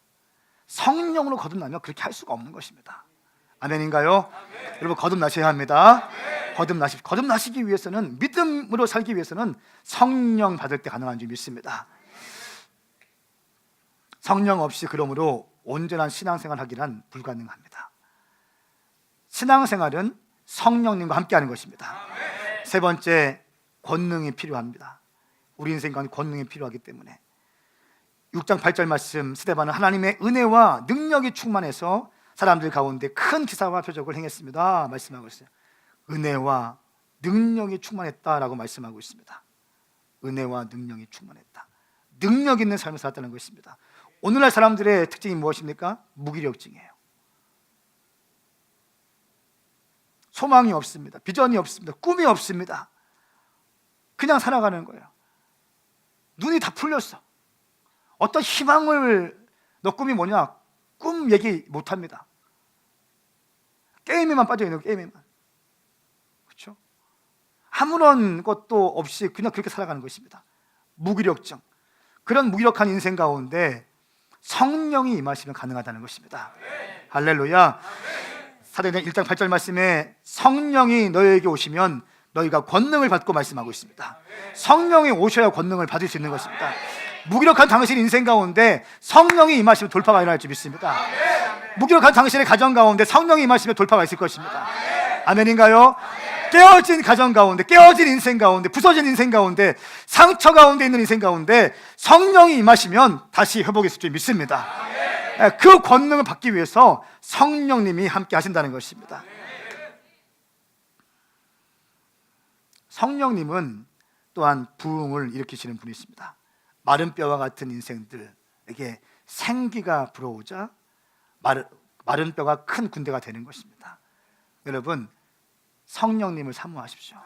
성령으로 거듭나면 그렇게 할 수가 없는 것입니다. 아멘인가요? 아멘. 여러분, 거듭나셔야 합니다. 거듭나시기 위해서는, 믿음으로 살기 위해서는 성령 받을 때 가능한 줄 믿습니다. 성령 없이 그러므로 온전한 신앙생활 하기란 불가능합니다. 신앙생활은 성령님과 함께하는 것입니다. 세 번째, 권능이 필요합니다. 우리 인생 가운데 권능이 필요하기 때문에 6장 8절 말씀, 스데반은 하나님의 은혜와 능력이 충만해서 사람들 가운데 큰 기사와 표적을 행했습니다 말씀하고 있어요. 은혜와 능력이 충만했다라고 말씀하고 있습니다. 은혜와 능력이 충만했다. 능력 있는 삶을 살았다는 것입니다. 오늘날 사람들의 특징이 무엇입니까? 무기력증이에요. 소망이 없습니다. 비전이 없습니다. 꿈이 없습니다. 그냥 살아가는 거예요. 눈이 다 풀렸어. 어떤 희망을, 너 꿈이 뭐냐? 꿈 얘기 못합니다. 게임에만 빠져있는 거예요. 게임에만. 그렇죠? 아무런 것도 없이 그냥 그렇게 살아가는 것입니다. 무기력증. 그런 무기력한 인생 가운데 성령이 임하시면 가능하다는 것입니다. 할렐루야. 사도행전 1장 8절 말씀에 성령이 너희에게 오시면 너희가 권능을 받고 말씀하고 있습니다. 성령이 오셔야 권능을 받을 수 있는 것입니다. 무기력한 당신 인생 가운데 성령이 임하시면 돌파가 일어날 줄 믿습니다. 무기력한 당신의 가정 가운데 성령이 임하시면 돌파가 있을 것입니다. 아멘인가요? 깨어진 가정 가운데, 깨어진 인생 가운데, 부서진 인생 가운데, 상처 가운데 있는 인생 가운데 성령이 임하시면 다시 회복이 있을 줄 믿습니다. 그 권능을 받기 위해서 성령님이 함께 하신다는 것입니다. 성령님은 또한 부흥을 일으키시는 분이십니다. 마른 뼈와 같은 인생들에게 생기가 불어오자 마른 뼈가 큰 군대가 되는 것입니다. 여러분, 성령님을 사모하십시오.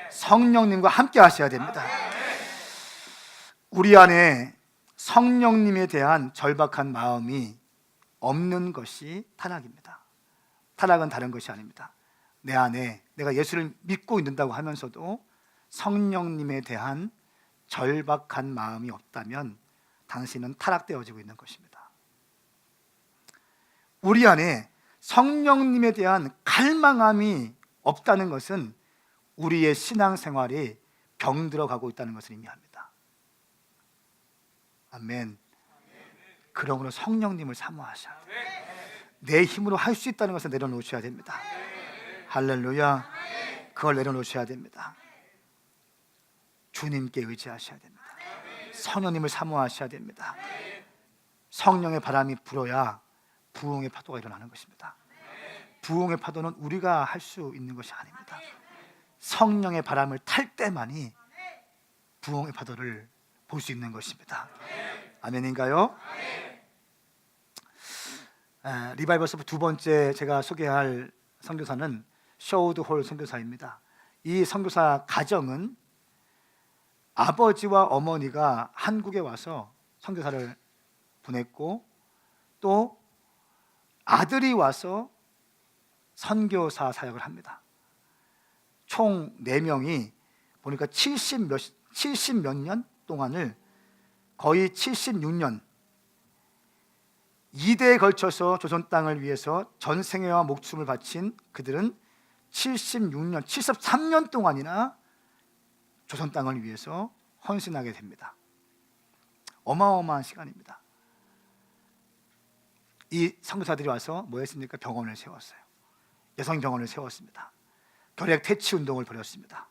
성령님과 함께 하셔야 됩니다. 우리 안에 성령님에 대한 절박한 마음이 없는 것이 타락입니다. 타락은 다른 것이 아닙니다. 내 안에 내가 예수를 믿고 있는다고 하면서도 성령님에 대한 절박한 마음이 없다면 당신은 타락되어지고 있는 것입니다. 우리 안에 성령님에 대한 갈망함이 없다는 것은 우리의 신앙생활이 병들어가고 있다는 것을 의미합니다. 아멘. 그러므로 성령님을 사모하셔야 돼요. 내 힘으로 할 수 있다는 것을 내려놓으셔야 됩니다. 할렐루야. 그걸 내려놓으셔야 됩니다. 주님께 의지하셔야 됩니다. 성령님을 사모하셔야 됩니다. 성령의 바람이 불어야 부흥의 파도가 일어나는 것입니다. 부흥의 파도는 우리가 할 수 있는 것이 아닙니다. 성령의 바람을 탈 때만이 부흥의 파도를 볼 수 있는 것입니다. 아멘인가요? 리바이벌 서브 두 번째 제가 소개할 선교사는 쇼우드 홀 선교사입니다. 이 선교사 가정은 아버지와 어머니가 한국에 와서 선교사를 보냈고, 또 아들이 와서 선교사 사역을 합니다. 총 4명이 보니까 70 몇 년 동안을, 거의 76년 2대에 걸쳐서 조선 땅을 위해서 전생애와 목숨을 바친 그들은 76년, 73년 동안이나 조선 땅을 위해서 헌신하게 됩니다. 어마어마한 시간입니다. 이 선교사들이 와서 뭐 했습니까? 병원을 세웠어요. 여성 병원을 세웠습니다. 결핵 퇴치 운동을 벌였습니다.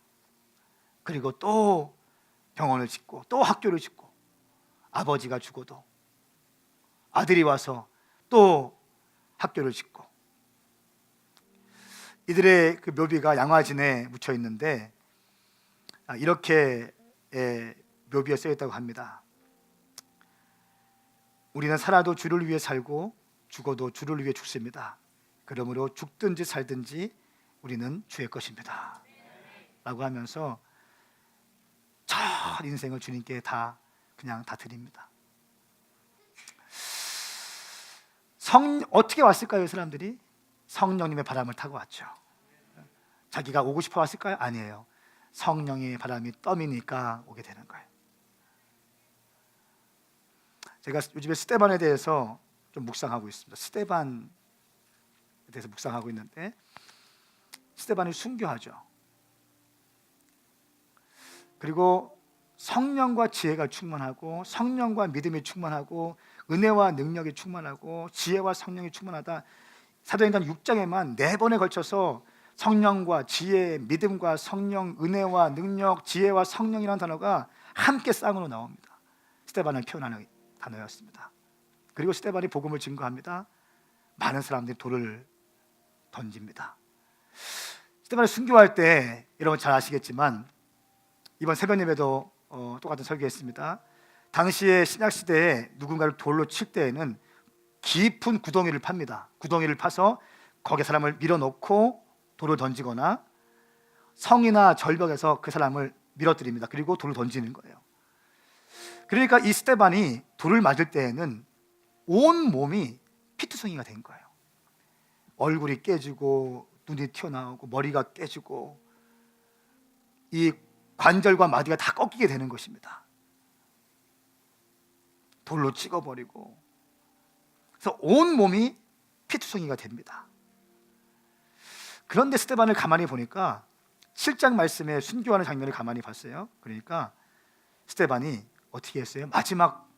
그리고 또 병원을 짓고, 또 학교를 짓고, 아버지가 죽어도 아들이 와서 또 학교를 짓고, 이들의 그 묘비가 양화진에 묻혀 있는데 이렇게 묘비에 써 있다고 합니다. 우리는 살아도 주를 위해 살고 죽어도 주를 위해 죽습니다. 그러므로 죽든지 살든지 우리는 주의 것입니다. 라고 하면서 전 인생을 주님께 그냥 다 드립니다. 어떻게 왔을까요, 사람들이? 성령님의 바람을 타고 왔죠. 자기가 오고 싶어 왔을까요? 아니에요. 성령의 바람이 떠미니까 오게 되는 거예요. 제가 요즘에 스데반에 대해서 좀 묵상하고 있습니다. 스데반에 대해서 묵상하고 있는데, 스데반이 순교하죠. 그리고 성령과 지혜가 충만하고, 성령과 믿음이 충만하고, 은혜와 능력이 충만하고, 지혜와 성령이 충만하다. 사도행전 6장에만 4번에 걸쳐서 성령과 지혜, 믿음과 성령, 은혜와 능력, 지혜와 성령이라는 단어가 함께 쌍으로 나옵니다. 스데반을 표현하는 단어였습니다. 그리고 스데반이 복음을 증거합니다. 많은 사람들이 돌을 던집니다. 스데반이 순교할 때, 여러분 잘 아시겠지만 이번 새벽 예배도 똑같은 설교했습니다. 당시에 신약 시대에 누군가를 돌로 칠 때에는 깊은 구덩이를 팝니다. 구덩이를 파서 거기에 사람을 밀어넣고 돌을 던지거나 성이나 절벽에서 그 사람을 밀어뜨립니다. 그리고 돌을 던지는 거예요. 그러니까 이 스데반이 돌을 맞을 때에는 온 몸이 피투성이가 된 거예요. 얼굴이 깨지고 눈이 튀어나오고 머리가 깨지고 이 관절과 마디가 다 꺾이게 되는 것입니다. 돌로 찍어버리고, 그래서 온 몸이 피투성이가 됩니다. 그런데 스데반을 가만히 보니까 7장 말씀에 순교하는 장면을 가만히 봤어요. 그러니까 스데반이 어떻게 했어요? 마지막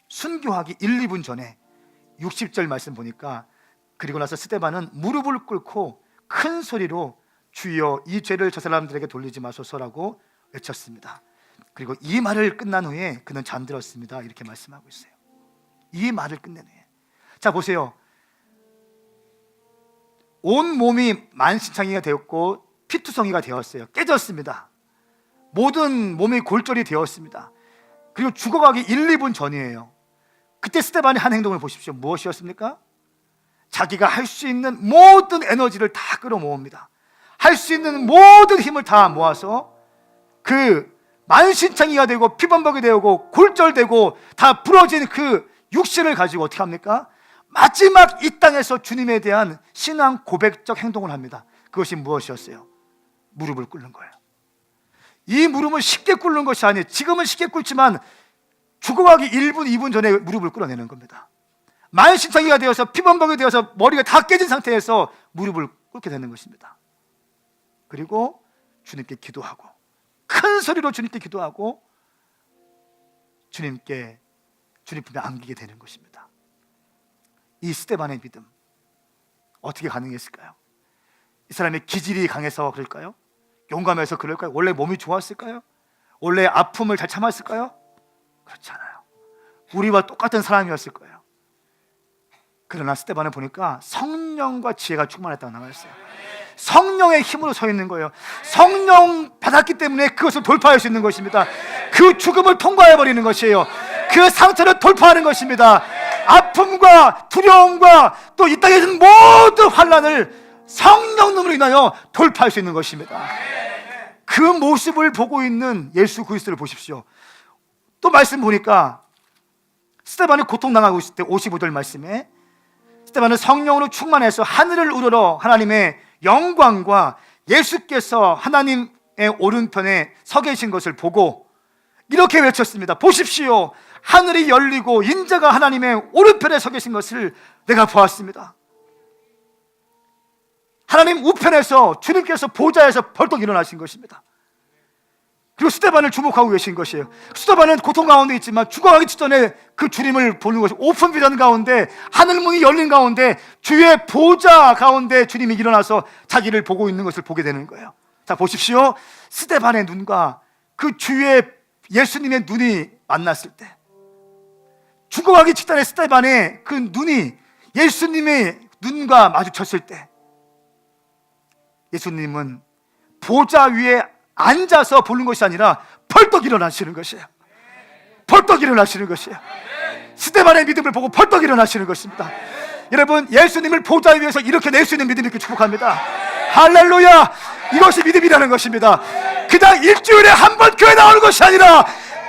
순교하기 1, 2분 전에 60절 말씀 보니까, 그리고 나서 스데반은 무릎을 꿇고 큰 소리로 주여 이 죄를 저 사람들에게 돌리지 마소서라고 외쳤습니다. 그리고 이 말을 끝난 후에 그는 잠들었습니다. 이렇게 말씀하고 있어요. 이 말을 끝낸 후에. 자, 보세요. 온 몸이 만신창이가 되었고 피투성이가 되었어요. 깨졌습니다. 모든 몸이 골절이 되었습니다. 그리고 죽어가기 1, 2분 전이에요. 그때 스데반이 한 행동을 보십시오. 무엇이었습니까? 자기가 할 수 있는 모든 에너지를 다 끌어모읍니다. 할 수 있는 모든 힘을 다 모아서 그 만신창이가 되고 피범벅이 되고 골절되고 다 부러진 그 육신을 가지고 어떻게 합니까? 마지막 이 땅에서 주님에 대한 신앙 고백적 행동을 합니다. 그것이 무엇이었어요? 무릎을 꿇는 거예요. 이 무릎을 쉽게 꿇는 것이 아니에요. 지금은 쉽게 꿇지만 죽어가기 1분, 2분 전에 무릎을 꿇어내는 겁니다. 만신창이가 되어서 피범벅이 되어서 머리가 다 깨진 상태에서 무릎을 꿇게 되는 것입니다. 그리고 주님께 기도하고 큰 소리로 주님께 기도하고 주님께 주님 품에 안기게 되는 것입니다. 이 스데반의 믿음 어떻게 가능했을까요? 이 사람의 기질이 강해서 그럴까요? 용감해서 그럴까요? 원래 몸이 좋았을까요? 원래 아픔을 잘 참았을까요? 그렇지 않아요. 우리와 똑같은 사람이었을 거예요. 그러나 스데반을 보니까 성령과 지혜가 충만했다고 나와 있어요. 성령의 힘으로 서 있는 거예요. 성령 받았기 때문에 그것을 돌파할 수 있는 것입니다. 그 죽음을 통과해 버리는 것이에요. 그 상처를 돌파하는 것입니다. 아픔과 두려움과 또 이 땅에 있는 모든 환난을 성령님으로 인하여 돌파할 수 있는 것입니다. 그 모습을 보고 있는 예수 그리스도를 보십시오. 또 말씀 보니까 스데반이 고통당하고 있을 때 55절 말씀에 스데반은 성령으로 충만해서 하늘을 우러러 하나님의 영광과 예수께서 하나님의 오른편에 서 계신 것을 보고 이렇게 외쳤습니다. 보십시오. 하늘이 열리고 인자가 하나님의 오른편에 서 계신 것을 내가 보았습니다. 하나님 우편에서 주님께서 보좌에서 벌떡 일어나신 것입니다. 그리고 스데반을 주목하고 계신 것이에요. 스데반은 고통 가운데 있지만 죽어가기 직전에 그 주님을 보는 것이 오픈 비전 가운데 하늘문이 열린 가운데 주의 보좌 가운데 주님이 일어나서 자기를 보고 있는 것을 보게 되는 거예요. 자, 보십시오. 스데반의 눈과 그 주의 예수님의 눈이 만났을 때, 죽어가기 직전에 스데반의 그 눈이 예수님의 눈과 마주쳤을 때, 예수님은 보좌 위에 앉아서 보는 것이 아니라 벌떡 일어나시는 것이에요. 벌떡 일어나시는 것이에요. 스데반의 믿음을 보고 벌떡 일어나시는 것입니다. 여러분, 예수님을 보좌 위에서 이렇게 낼 수 있는 믿음이 있길 축복합니다. 할렐루야! 이것이 믿음이라는 것입니다. 그냥 일주일에 한 번 교회 나오는 것이 아니라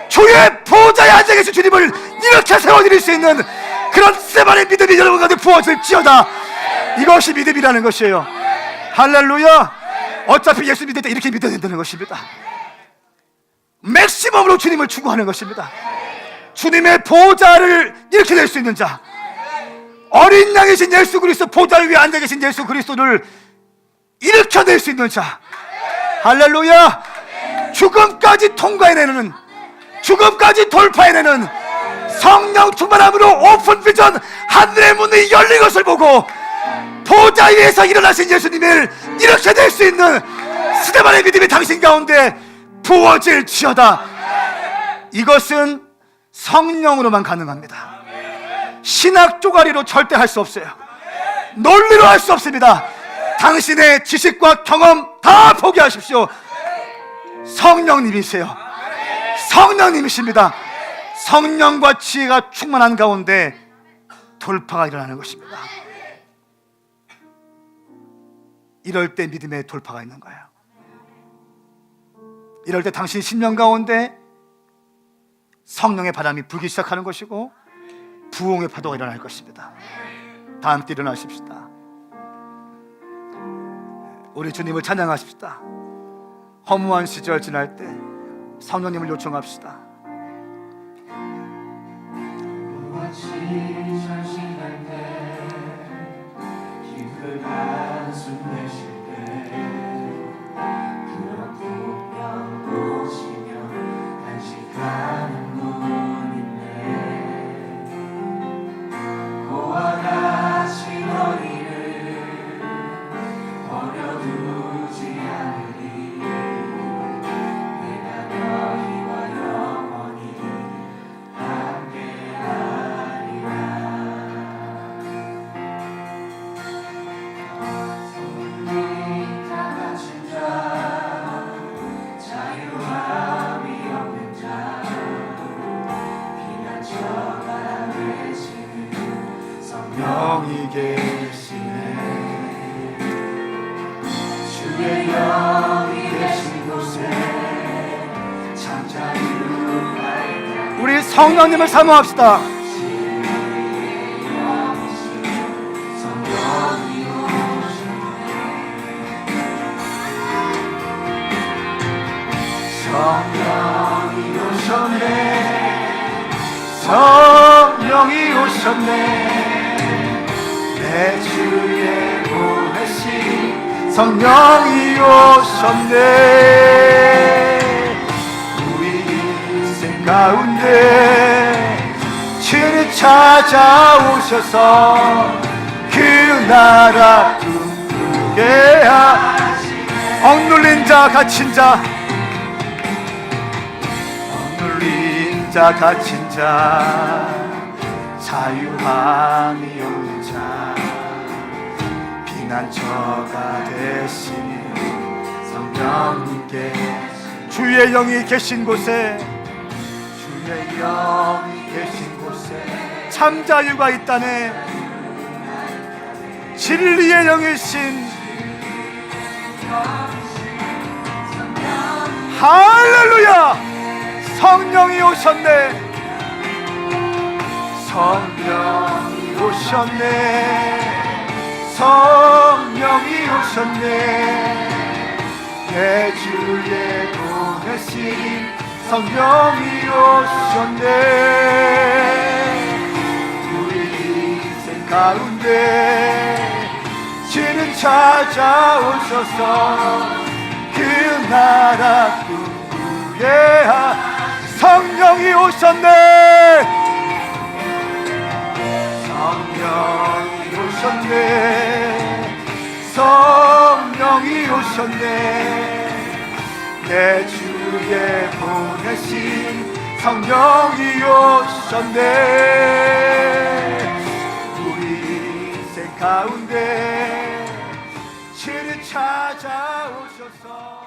주의 보좌에 앉아 계신 주님을 이렇게 세워드릴 수 있는 그런 스데반의 믿음이 여러분 가운데 부어질지어다. 이것이 믿음이라는 것이에요. 할렐루야! 어차피 예수 믿을 때 이렇게 믿어야 된다는 것입니다. 맥시멈으로 주님을 추구하는 것입니다. 주님의 보좌를 이렇게 낼 수 있는 자, 어린 양이신 예수 그리스도 보좌 위에 앉아 계신 예수 그리스도를 일으켜낼 수 있는 자, 할렐루야! 죽음까지 통과해내는, 죽음까지 돌파해내는 성령 충만함으로 오픈 비전, 하늘의 문이 열린 것을 보고 보좌 위에서 일어나신 예수님을 이렇게 될 수 있는 스데반의 믿음이 당신 가운데 부어질지어다. 이것은 성령으로만 가능합니다. 신학 쪼가리로 절대 할 수 없어요. 논리로 할 수 없습니다. 당신의 지식과 경험 다 포기하십시오. 성령님이세요. 성령님이십니다. 성령과 지혜가 충만한 가운데 돌파가 일어나는 것입니다. 이럴 때 믿음의 돌파가 있는 거예요. 이럴 때 당신 심령 가운데 성령의 바람이 불기 시작하는 것이고 부흥의 파도가 일어날 것입니다. 다 함께 일어나십시다. 우리 주님을 찬양하십시다. 허무한 시절 지날 때 성령님을 요청합시다. 무엇이 절실할 때 깊은 한숨 내쉴 때 그런 풍경 보시며 간직하는 분 있네. 고와 같이 너희를 버려두지 않으리. 내가 너희와 영원히 함께하리라. 손이 다가진 자, 자유함이 없는 자, 피난처가 되시는 성령이 계시네. 주의 영이 계신 곳에 참 자유가 있다. 우리 성령님을 사모합시다. 성령이 오셨네. 성령이 오셨네. 내 주의 보내신 성령이 오셨네. 우리 인생 가운데 주를 찾아오셔서 그 나라 꿈꾸게 억눌린 자 갇힌 자 억눌린 자 갇힌 자 자유함이 없는 자 피난처가 되신 성령님께 주의 영이 계신 곳에 주의 영이 계신 곳에 참 자유가 있다네. 진리의 영이신 할렐루야 성령이 오셨네. 성령이 오셨네. 성령이 오셨네. 내 주에 보내신 성령이 오셨네. 우리 인생 가운데 주는 찾아오셔서 그 나라 꿈꾸게 성령이 오셨네. 성령이 오셨네. 성령이 오셨네. 내 주에 보내신 성령이 오셨네. 우리 인생 가운데 주를 찾아오셔서